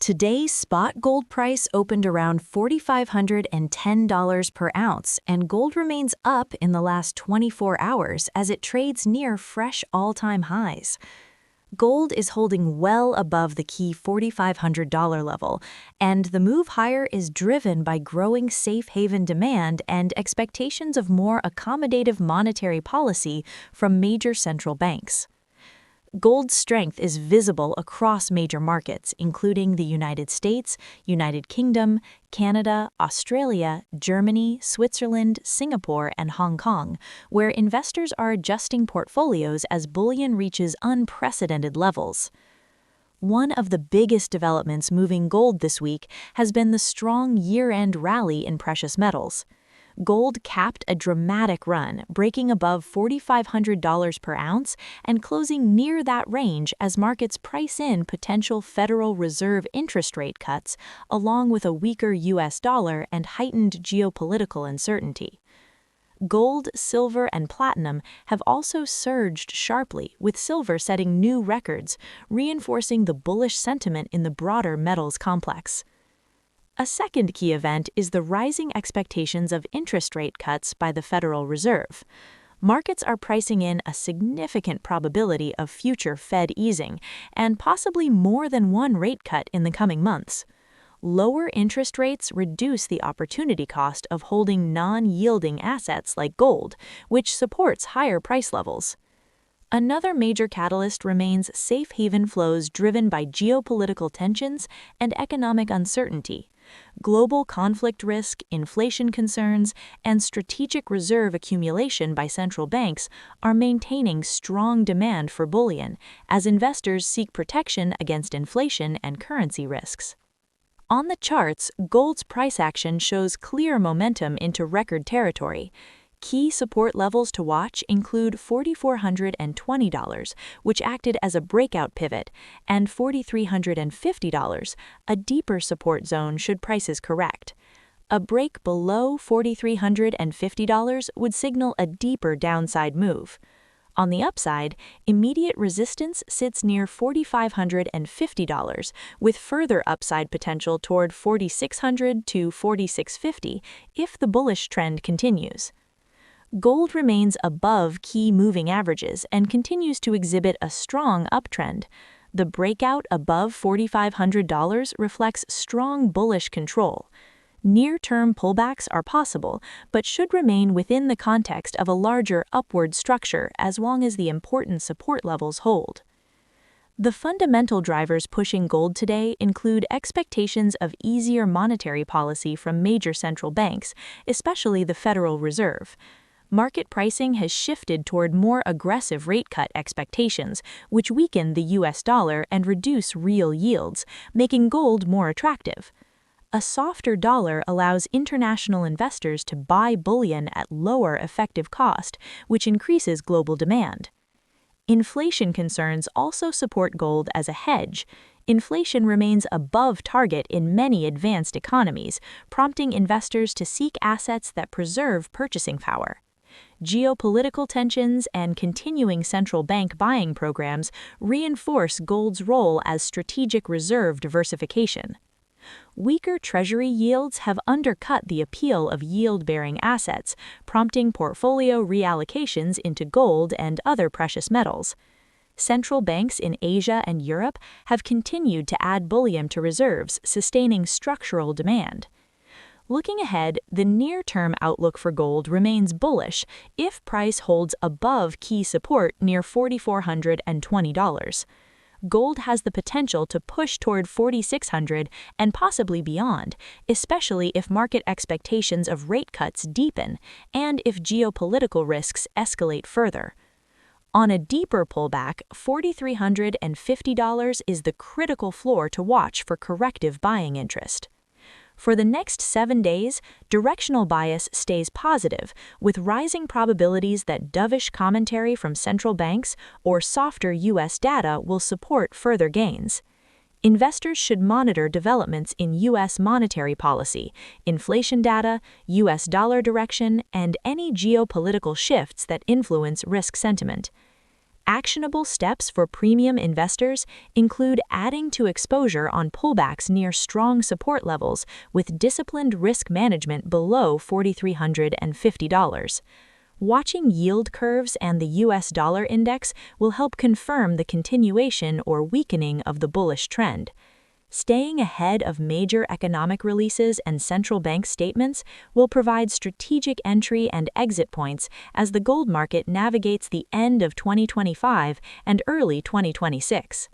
Today's spot gold price opened around $4,510 per ounce, and gold remains up in the last 24 hours as it trades near fresh all-time highs. Gold is holding well above the key $4,500 level, and the move higher is driven by growing safe haven demand and expectations of more accommodative monetary policy from major central banks. Gold's strength is visible across major markets, including the United States, United Kingdom, Canada, Australia, Germany, Switzerland, Singapore, and Hong Kong, where investors are adjusting portfolios as bullion reaches unprecedented levels. One of the biggest developments moving gold this week has been the strong year-end rally in precious metals. Gold capped a dramatic run, breaking above $4,500 per ounce and closing near that range as markets price in potential Federal Reserve interest rate cuts, along with a weaker U.S. dollar and heightened geopolitical uncertainty. Gold, silver, and platinum have also surged sharply, with silver setting new records, reinforcing the bullish sentiment in the broader metals complex. A second key event is the rising expectations of interest rate cuts by the Federal Reserve. Markets are pricing in a significant probability of future Fed easing, and possibly more than one rate cut in the coming months. Lower interest rates reduce the opportunity cost of holding non-yielding assets like gold, which supports higher price levels. Another major catalyst remains safe haven flows driven by geopolitical tensions and economic uncertainty. Global conflict risk, inflation concerns, and strategic reserve accumulation by central banks are maintaining strong demand for bullion as investors seek protection against inflation and currency risks. On the charts, gold's price action shows clear momentum into record territory. Key support levels to watch include $4,420, which acted as a breakout pivot, and $4,350, a deeper support zone should prices correct. A break below $4,350 would signal a deeper downside move. On the upside, immediate resistance sits near $4,550, with further upside potential toward $4,600 to $4,650 if the bullish trend continues. Gold remains above key moving averages and continues to exhibit a strong uptrend. The breakout above $4,500 reflects strong bullish control. Near-term pullbacks are possible, but should remain within the context of a larger upward structure as long as the important support levels hold. The fundamental drivers pushing gold today include expectations of easier monetary policy from major central banks, especially the Federal Reserve. Market pricing has shifted toward more aggressive rate cut expectations, which weaken the U.S. dollar and reduce real yields, making gold more attractive. A softer dollar allows international investors to buy bullion at lower effective cost, which increases global demand. Inflation concerns also support gold as a hedge. Inflation remains above target in many advanced economies, prompting investors to seek assets that preserve purchasing power. Geopolitical tensions and continuing central bank buying programs reinforce gold's role as strategic reserve diversification. Weaker Treasury yields have undercut the appeal of yield-bearing assets, prompting portfolio reallocations into gold and other precious metals. Central banks in Asia and Europe have continued to add bullion to reserves, sustaining structural demand. Looking ahead, the near-term outlook for gold remains bullish if price holds above key support near $4,420. Gold has the potential to push toward $4,600 and possibly beyond, especially if market expectations of rate cuts deepen and if geopolitical risks escalate further. On a deeper pullback, $4,350 is the critical floor to watch for corrective buying interest. For the next 7 days, directional bias stays positive, with rising probabilities that dovish commentary from central banks or softer U.S. data will support further gains. Investors should monitor developments in U.S. monetary policy, inflation data, U.S. dollar direction, and any geopolitical shifts that influence risk sentiment. Actionable steps for premium investors include adding to exposure on pullbacks near strong support levels with disciplined risk management below $4,350. Watching yield curves and the US dollar index will help confirm the continuation or weakening of the bullish trend. Staying ahead of major economic releases and central bank statements will provide strategic entry and exit points as the gold market navigates the end of 2025 and early 2026.